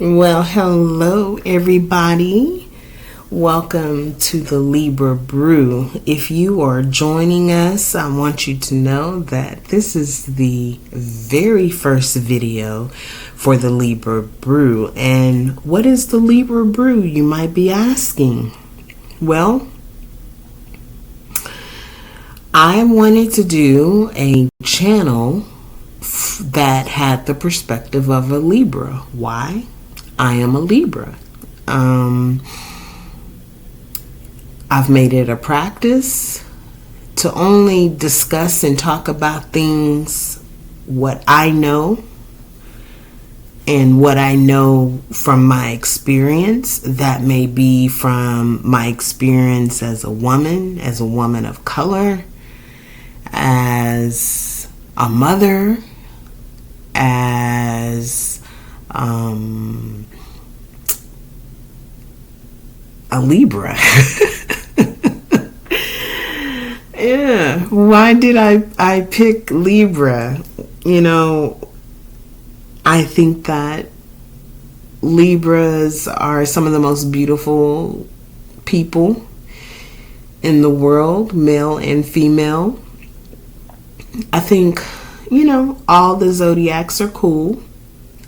Well, hello everybody. Welcome to the Libra Brew. If you are joining us, I want you to know that this is the very first video for the Libra Brew. And what is the Libra Brew, you might be asking? Well, I wanted to do a channel that had the perspective of a Libra. Why? I am a Libra. I've made it a practice to only discuss and talk about things what I know and what I know from my experience. That may be from my experience as a woman of color, as a mother, as a Libra. Yeah, why did I pick Libra? You know, I think that Libras are some of the most beautiful people in the world, male and female. I think, all the zodiacs are cool,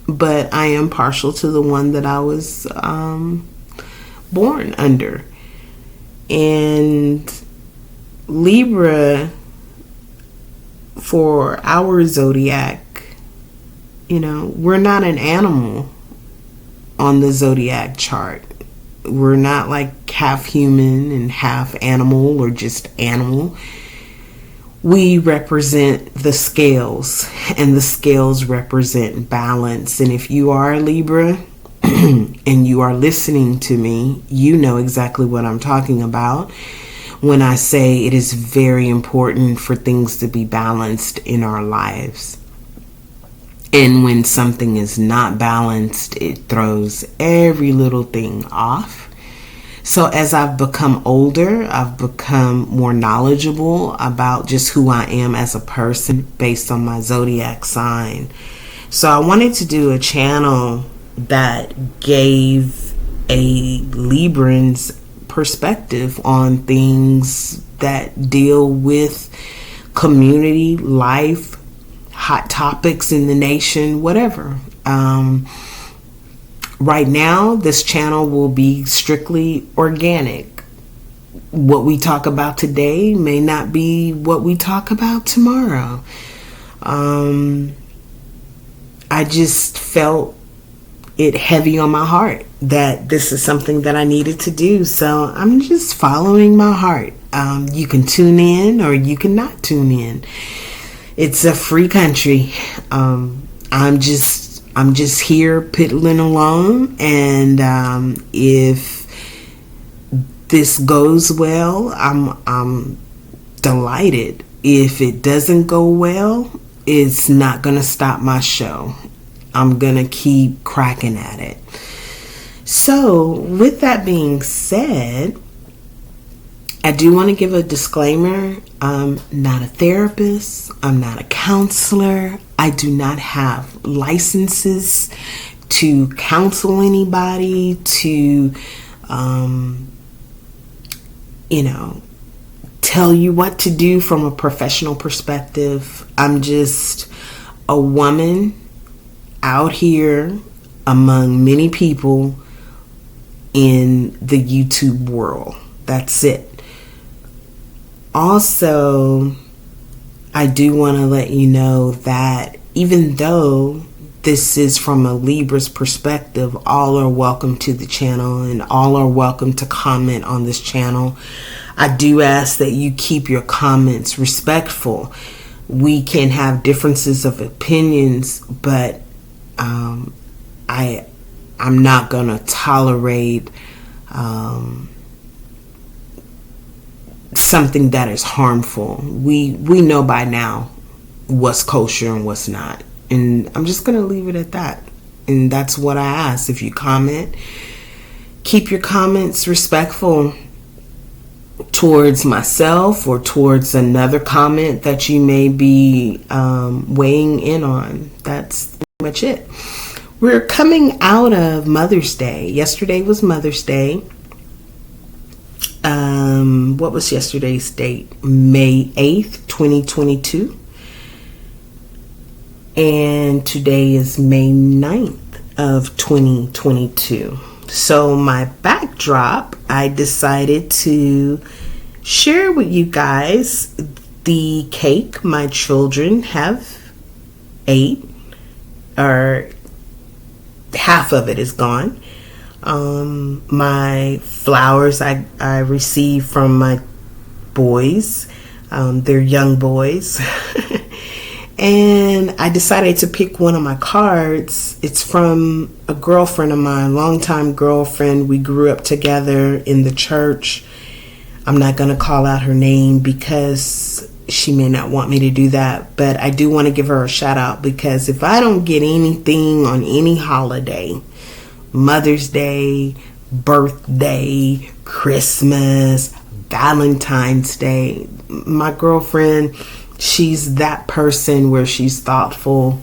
but I am partial to the one that I was born under. And Libra, for our zodiac, we're not an animal on the zodiac chart. We're not like half human and half animal or just animal. We represent the scales, and the scales represent balance. And if you are a Libra and you are listening to me, you know exactly what I'm talking about when I say it is very important for things to be balanced in our lives. And when something is not balanced, it throws every little thing off. So as I've become older, I've become more knowledgeable about just who I am as a person based on my zodiac sign. So I wanted to do a channel that gave a Libran's perspective on things that deal with community, life, hot topics in the nation, whatever. Right now, this channel will be strictly organic. What we talk about today may not be what we talk about tomorrow. I just felt it heavy on my heart that this is something that I needed to do. So I'm just following my heart. You can tune in or you can not tune in. It's a free country. I'm just here piddling along, and if this goes well, I'm delighted. If it doesn't go well, it's not gonna stop my show. I'm gonna keep cracking at it. So, with that being said, I do want to give a disclaimer. I'm not a therapist. I'm not a counselor. I do not have licenses to counsel anybody, to, tell you what to do from a professional perspective. I'm just a woman out here among many people in the YouTube world. That's it. Also, I do want to let you know that even though this is from a Libra's perspective, all are welcome to the channel and all are welcome to comment on this channel. I do ask that you keep your comments respectful. We can have differences of opinions, but I'm not going to tolerate something that is harmful. We know by now what's kosher and what's not. And I'm just going to leave it at that. And that's what I ask. If you comment, keep your comments respectful towards myself or towards another comment that you may be weighing in on. That's pretty much it. We're coming out of Mother's Day. Yesterday was Mother's Day. What was yesterday's date? May 8th, 2022. And today is May 9th of 2022. So my backdrop, I decided to share with you guys the cake my children have ate, or half of it is gone. My flowers I received from my boys. They're young boys. And I decided to pick one of my cards. It's from a girlfriend of mine, longtime girlfriend. We grew up together in the church. I'm not going to call out her name because she may not want me to do that. But I do want to give her a shout out, because if I don't get anything on any holiday, Mother's Day, birthday, Christmas, Valentine's Day, my girlfriend, she's that person where she's thoughtful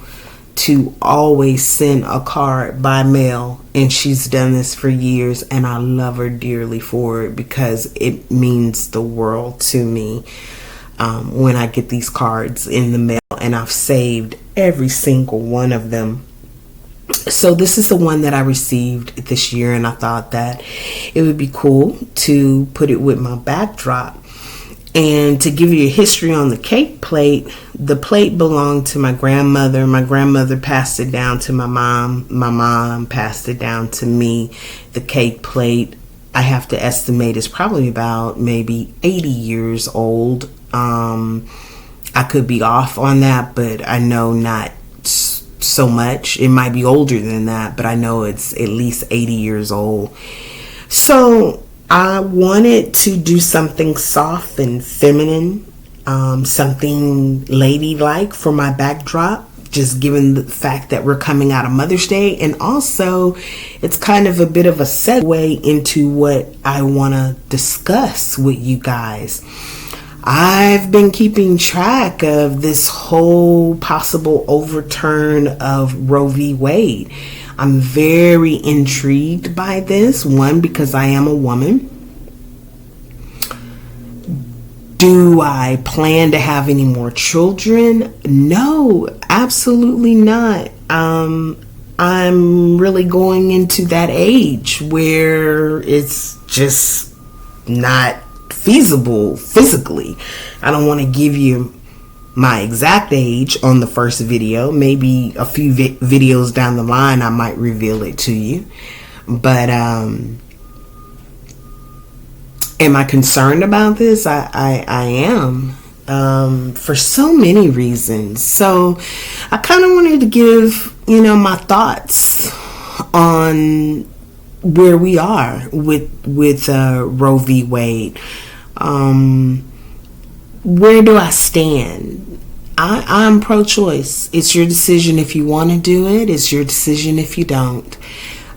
to always send a card by mail, and she's done this for years, and I love her dearly for it, because it means the world to me when I get these cards in the mail, and I've saved every single one of them. So this is the one that I received this year, and I thought that it would be cool to put it with my backdrop. And to give you a history on the cake plate, the plate belonged to my grandmother. My grandmother passed it down to my mom. My mom passed it down to me. The cake plate, I have to estimate, is probably about maybe 80 years old. I could be off on that, but I know not so much. It might be older than that, but I know it's at least 80 years old. So I wanted to do something soft and feminine, something ladylike for my backdrop, just given the fact that we're coming out of Mother's Day. And also, it's kind of a bit of a segue into what I want to discuss with you guys. I've been keeping track of this whole possible overturn of Roe v. Wade. I'm very intrigued by this. One, because I am a woman. Do I plan to have any more children? No, absolutely not. I'm really going into that age where it's just not feasible physically. I don't want to give you my exact age on the first video. Maybe a few videos down the line I might reveal it to you. But am I concerned about this? I am, for so many reasons. So I kind of wanted to give, my thoughts on where we are with Roe v. Wade. Where do I stand? I'm pro-choice. It's your decision if you want to do it. It's your decision if you don't.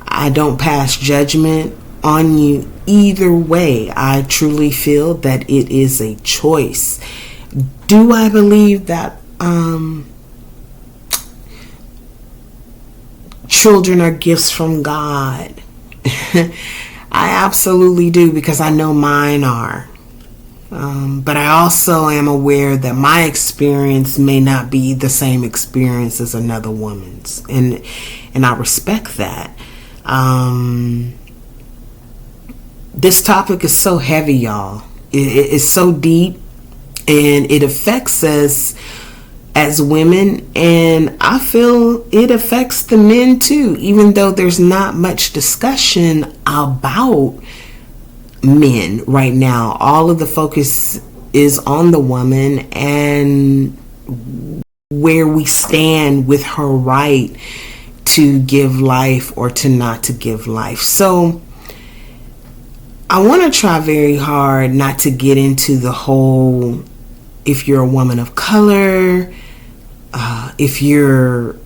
I don't pass judgment on you either way. I truly feel that it is a choice. Do I believe that children are gifts from God? I absolutely do, because I know mine are. But I also am aware that my experience may not be the same experience as another woman's, and I respect that. This topic is so heavy, y'all. It's so deep, and it affects us as women, and I feel it affects the men too, even though there's not much discussion about men right now. All of the focus is on the woman and where we stand with her right to give life or to not to give life. So I want to try very hard not to get into the whole, if you're a woman of color, if you're,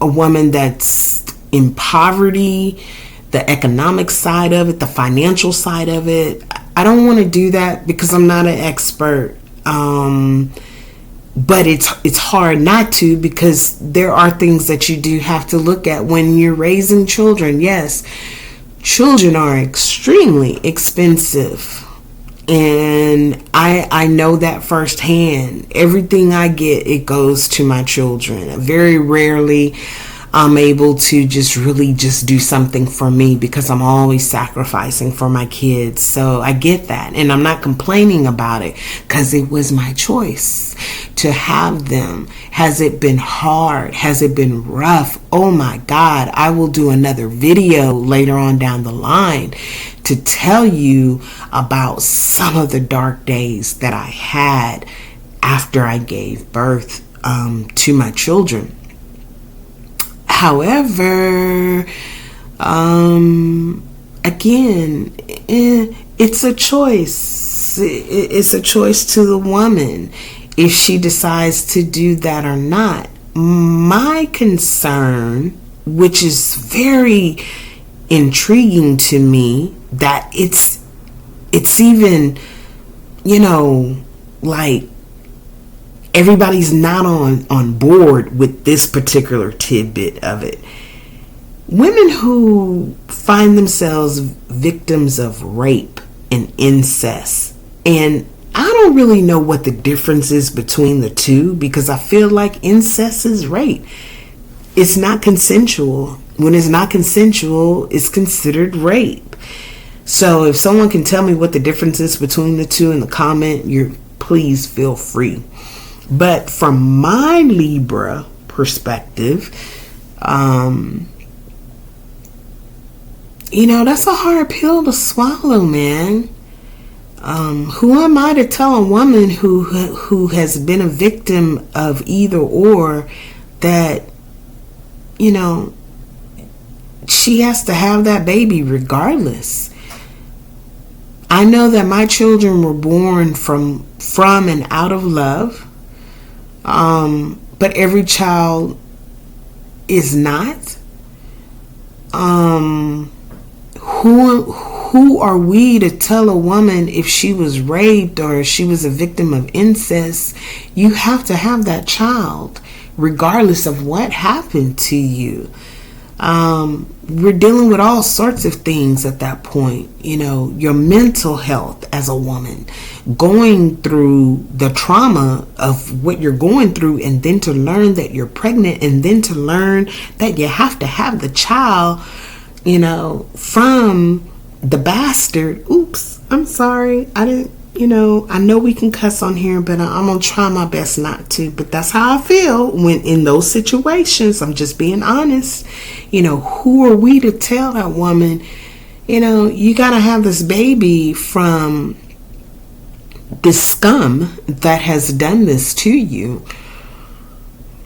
a woman that's in poverty, the economic side of it, the financial side of it. I don't want to do that because I'm not an expert. But it's hard not to, because there are things that you do have to look at when you're raising children. Yes, children are extremely expensive. And I know that firsthand. Everything I get, it goes to my children. Very rarely I'm able to just really just do something for me, because I'm always sacrificing for my kids. So I get that, and I'm not complaining about it, because it was my choice to have them. Has it been hard? Has it been rough? Oh my God, I will do another video later on down the line to tell you about some of the dark days that I had after I gave birth to my children. However, again, it's a choice. It's a choice to the woman if she decides to do that or not. My concern, which is very intriguing to me, that it's even, like, everybody's not on board with this particular tidbit of it. Women who find themselves victims of rape and incest, and I don't really know what the difference is between the two, because I feel like incest is rape. It's not consensual. When it's not consensual, it's considered rape. So if someone can tell me what the difference is between the two in the comment, please feel free. But from my Libra perspective, that's a hard pill to swallow, man. Who am I to tell a woman who has been a victim of either or that, she has to have that baby regardless? I know that my children were born from and out of love. But every child is not. Who are we to tell a woman if she was raped or if she was a victim of incest? You have to have that child regardless of what happened to you. We're dealing with all sorts of things at that point. Your mental health as a woman, going through the trauma of what you're going through, and then to learn that you're pregnant, and then to learn that you have to have the child, from the bastard. Oops, I'm sorry. I didn't, I know we can cuss on here, but I'm going to try my best not to. But that's how I feel when in those situations. I'm just being honest. Who are we to tell that woman, you got to have this baby from this scum that has done this to you?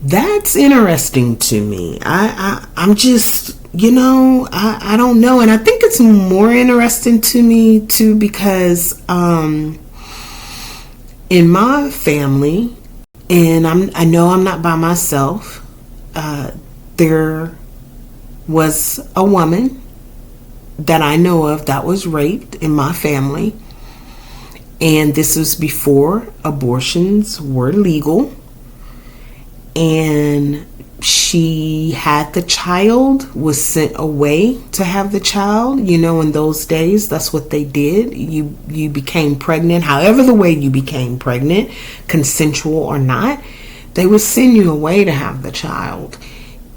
That's interesting to me. I'm just, I don't know. And I think it's more interesting to me too, because in my family, and I know I'm not by myself, there was a woman that I know of that was raped in my family. And this was before abortions were legal. And she had the child, was sent away to have the child. In those days, that's what they did. You became pregnant, however the way you became pregnant, consensual or not, they would send you away to have the child.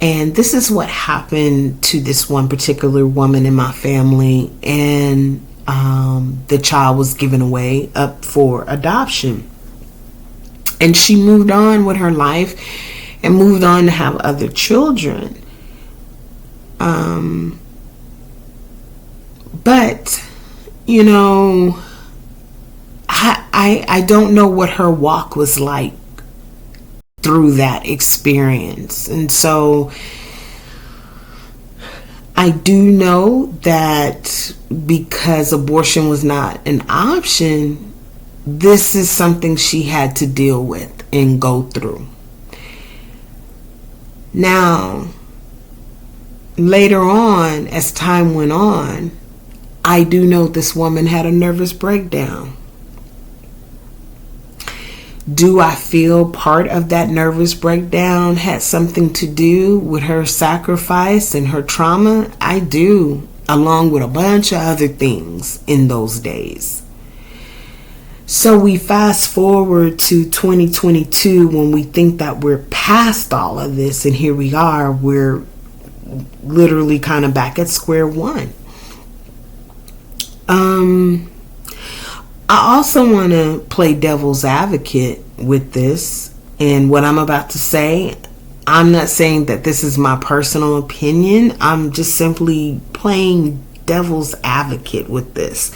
And this is what happened to this one particular woman in my family. And the child was given away up for adoption. And she moved on with her life and moved on to have other children. But, I don't know what her walk was like through that experience. And so I do know that because abortion was not an option, this is something she had to deal with and go through. Now, later on, as time went on, I do know this woman had a nervous breakdown. Do I feel part of that nervous breakdown had something to do with her sacrifice and her trauma? I do, along with a bunch of other things in those days. So we fast forward to 2022 when we think that we're past all of this, and here we are, we're literally kind of back at square one. I also want to play devil's advocate with this, and what I'm about to say, I'm not saying that this is my personal opinion. I'm just simply playing devil's advocate with this.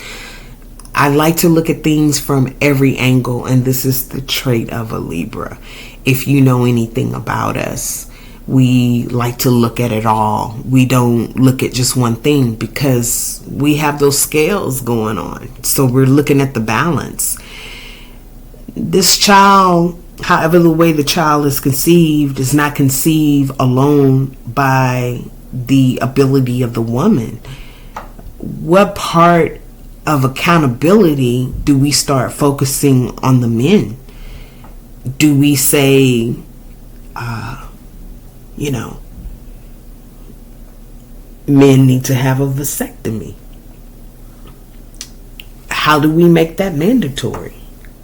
I like to look at things from every angle, and this is the trait of a Libra. If you know anything about us, we like to look at it all. We don't look at just one thing because we have those scales going on. So we're looking at the balance. This child, however the way the child is conceived, is not conceived alone by the ability of the woman. What part of accountability do we start focusing on the men? Do we say, men need to have a vasectomy? How do we make that mandatory?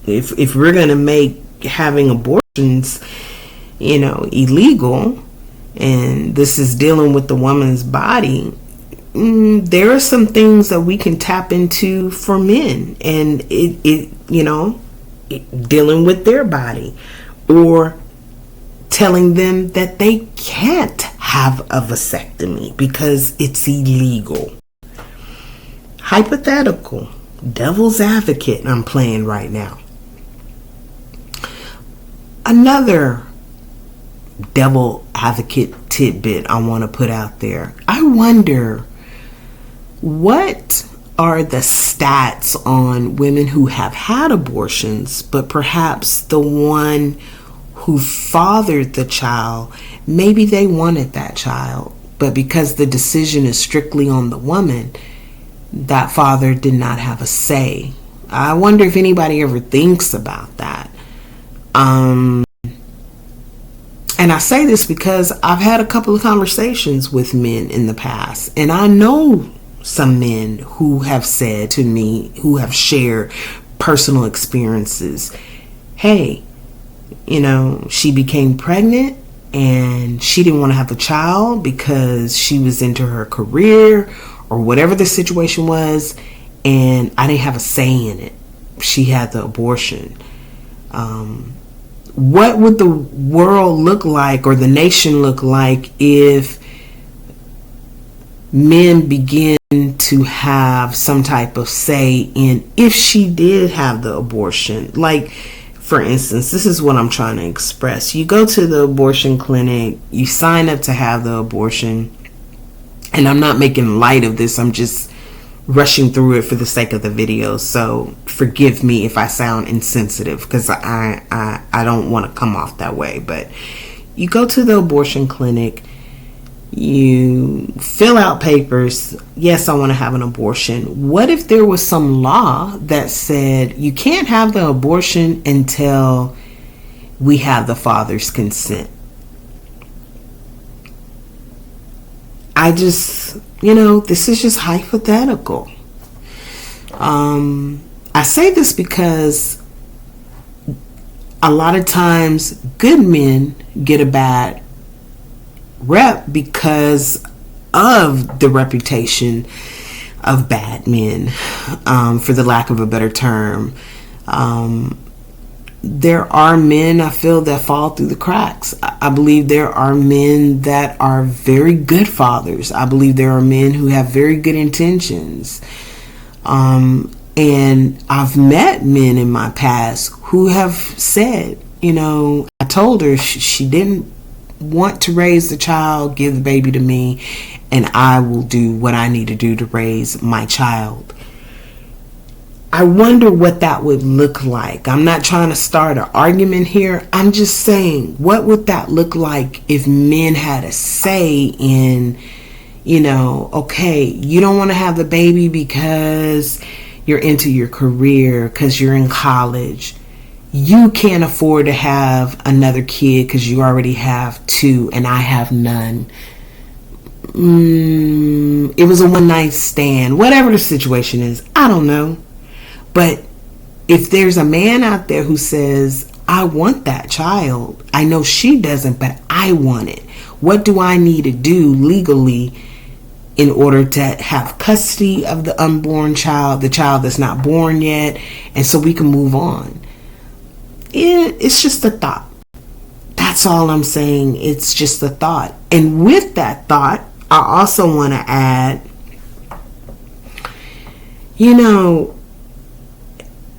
If we're going to make having abortions, illegal, and this is dealing with the woman's body, there are some things that we can tap into for men, and dealing with their body, or telling them that they can't have a vasectomy because it's illegal. Hypothetical, devil's advocate I'm playing right now. Another devil advocate tidbit I want to put out there. I wonder, what are the stats on women who have had abortions, but perhaps the one who fathered the child, maybe they wanted that child, but because the decision is strictly on the woman, that father did not have a say. I wonder if anybody ever thinks about that. And I say this because I've had a couple of conversations with men in the past, and I know some men who have said to me, who have shared personal experiences, hey, she became pregnant and she didn't want to have a child because she was into her career or whatever the situation was, and I didn't have a say in it. She had the abortion. What would the world look like, or the nation look like, if men begin to have some type of say in if she did have the abortion? Like, for instance, this is what I'm trying to express. You go to the abortion clinic, you sign up to have the abortion, and I'm not making light of this, I'm just rushing through it for the sake of the video, so forgive me if I sound insensitive, because I don't want to come off that way. But you go to the abortion clinic, you fill out papers, yes, I want to have an abortion. What if there was some law that said you can't have the abortion until we have the father's consent? I just, this is just hypothetical. I say this because a lot of times good men get a bad rep because of the reputation of bad men, for the lack of a better term. There are men, I feel, that fall through the cracks. I believe there are men that are very good fathers. I believe there are men who have very good intentions. And I've met men in my past who have said, I told her she didn't want to raise the child, give the baby to me, and I will do what I need to do to raise my child. I wonder what that would look like. I'm not trying to start an argument here. I'm just saying, what would that look like if men had a say in, okay, you don't want to have the baby because you're into your career, because you're in college. you can't afford to have another kid because you already have two and I have none. It was a one night stand, whatever the situation is, I don't know. But if there's a man out there who says, I want that child, I know she doesn't, but I want it, what do I need to do legally in order to have custody of the unborn child, the child that's not born yet, and so we can move on? It's just a thought. That's all I'm saying. It's just a thought. And with that thought, I also want to add,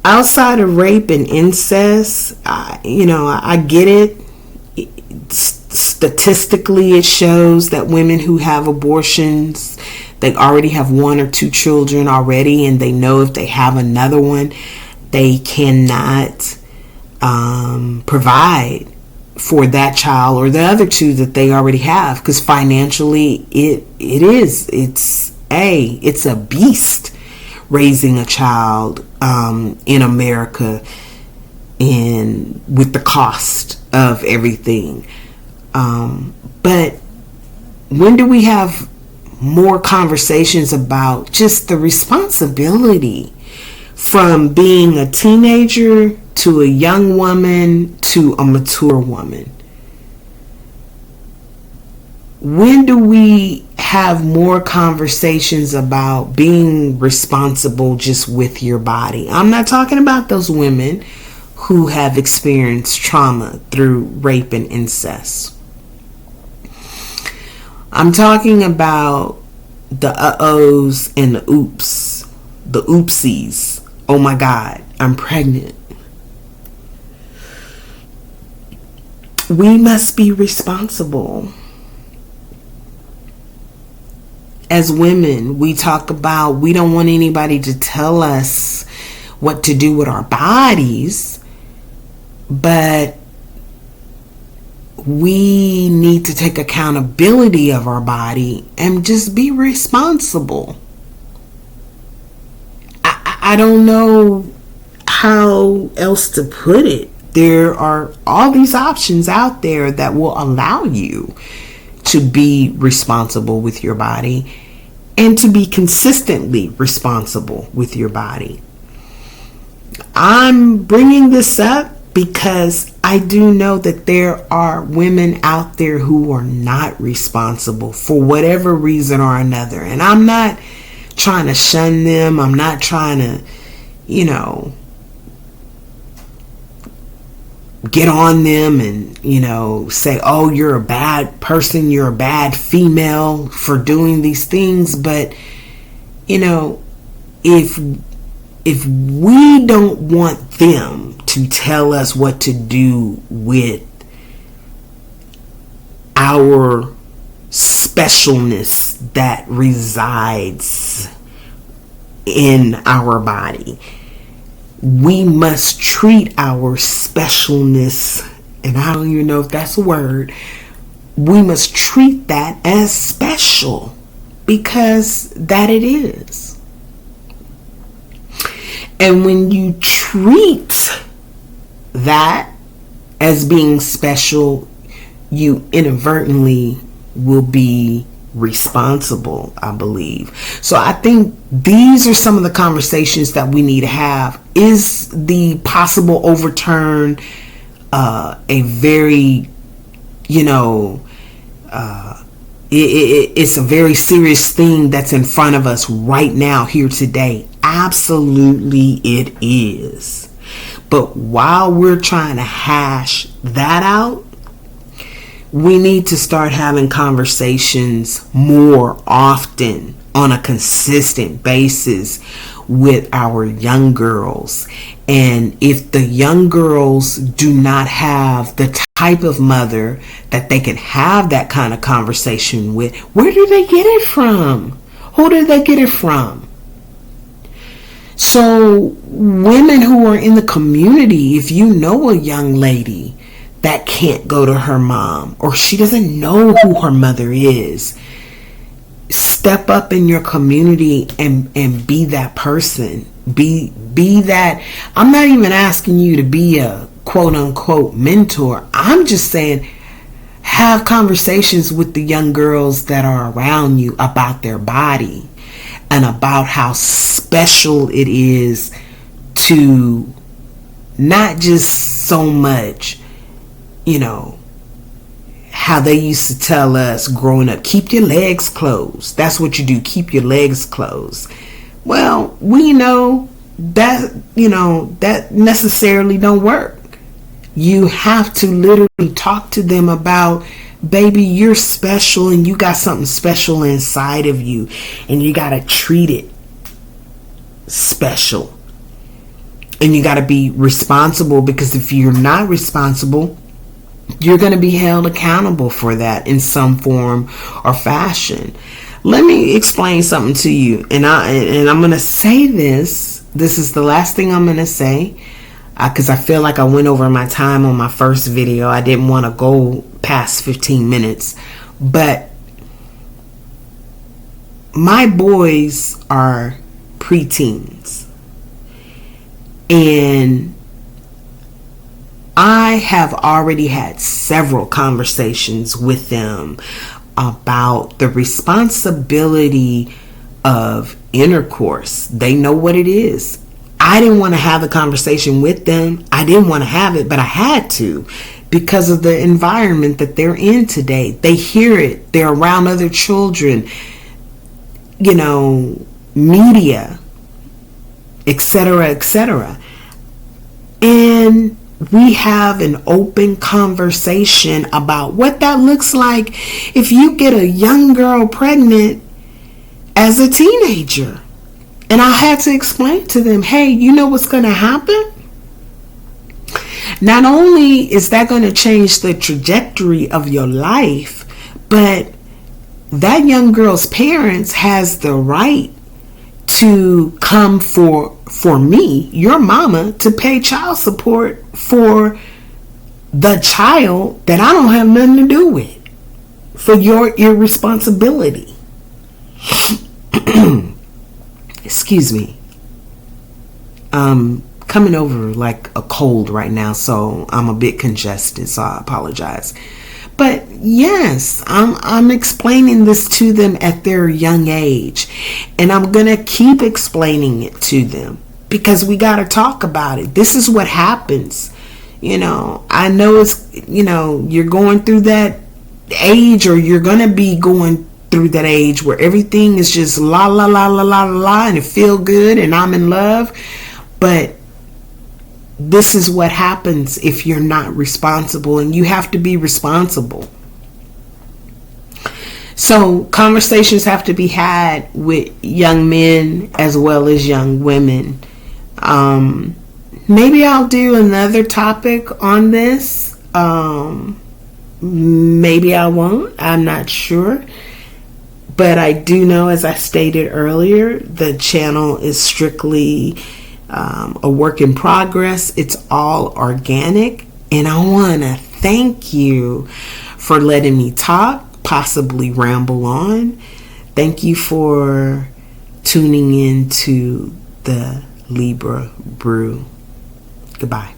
outside of rape and incest, I get it. Statistically, it shows that women who have abortions, they already have one or two children already, and they know if they have another one, they cannot provide for that child or the other two that they already have, because financially it's a beast raising a child in America, and with the cost of everything. But when do we have more conversations about just the responsibility from being a teenager to a young woman to a mature woman? When do we have more conversations about being responsible just with your body? I'm not talking about those women who have experienced trauma through rape and incest. I'm talking about the uh-ohs and the oops, the oopsies. Oh my God, I'm pregnant. We must be responsible. As women, we talk about we don't want anybody to tell us what to do with our bodies, but we need to take accountability of our body and just be responsible. I don't know how else to put it. There are all these options out there that will allow you to be responsible with your body and to be consistently responsible with your body. I'm bringing this up because I do know that there are women out there who are not responsible for whatever reason or another. And I'm not trying to shun them. I'm not trying to, get on them and, say, oh, you're a bad person, you're a bad female for doing these things. But, if we don't want them to tell us what to do with our specialness that resides in our body, we must treat our specialness, and I don't even know if that's a word, we must treat that as special, because that it is. And when you treat that as being special, you inadvertently will be responsible, I believe. So I think these are some of the conversations that we need to have. Is the possible overturn a very, it's a very serious thing that's in front of us right now, here today? Absolutely it is. But while we're trying to hash that out, we need to start having conversations more often on a consistent basis with our young girls. And if the young girls do not have the type of mother that they can have that kind of conversation with, where do they get it from? Who do they get it from? So women who are in the community, if you know a young lady that can't go to her mom, or she doesn't know who her mother is, step up in your community and be that person. Be be that. I'm not even asking you to be a quote unquote mentor. I'm just saying, have conversations with the young girls that are around you about their body and about how special it is to not just so much, how they used to tell us growing up, keep your legs closed. That's what you do, keep your legs closed. Well, we know that, that necessarily don't work. You have to literally talk to them about, baby, you're special and you got something special inside of you and you got to treat it special. And you got to be responsible, because if you're not responsible, you're going to be held accountable for that in some form or fashion. Let me explain something to you. And I'm going to say this. This is the last thing I'm going to say, because I feel like I went over my time on my first video. I didn't want to go past 15 minutes. But my boys are preteens. And I have already had several conversations with them about the responsibility of intercourse. They know what it is. I didn't want to have the conversation with them. I didn't want to have it, but I had to, because of the environment that they're in today. They hear it. They're around other children, media, etc., etc. And we have an open conversation about what that looks like if you get a young girl pregnant as a teenager. And I had to explain to them, hey, you know what's going to happen? Not only is that going to change the trajectory of your life, but that young girl's parents has the right to come for me, your mama, to pay child support for the child that I don't have nothing to do with, for your irresponsibility. Excuse me. Coming over like a cold right now, so I'm a bit congested, so I apologize. But yes, I'm explaining this to them at their young age, and I'm gonna keep explaining it to them, because we gotta talk about it. This is what happens. I know it's, you're going through that age, or you're gonna be going through that age where everything is just la la la la la la, and it feel good, and I'm in love. But this is what happens if you're not responsible, and you have to be responsible. So conversations have to be had with young men as well as young women. Maybe I'll do another topic on this. Maybe I won't. I'm not sure. But I do know, as I stated earlier, the channel is strictly a work in progress. It's all organic, and I want to thank you for letting me talk, possibly ramble on. Thank you for tuning in to the Libra Brew. Goodbye.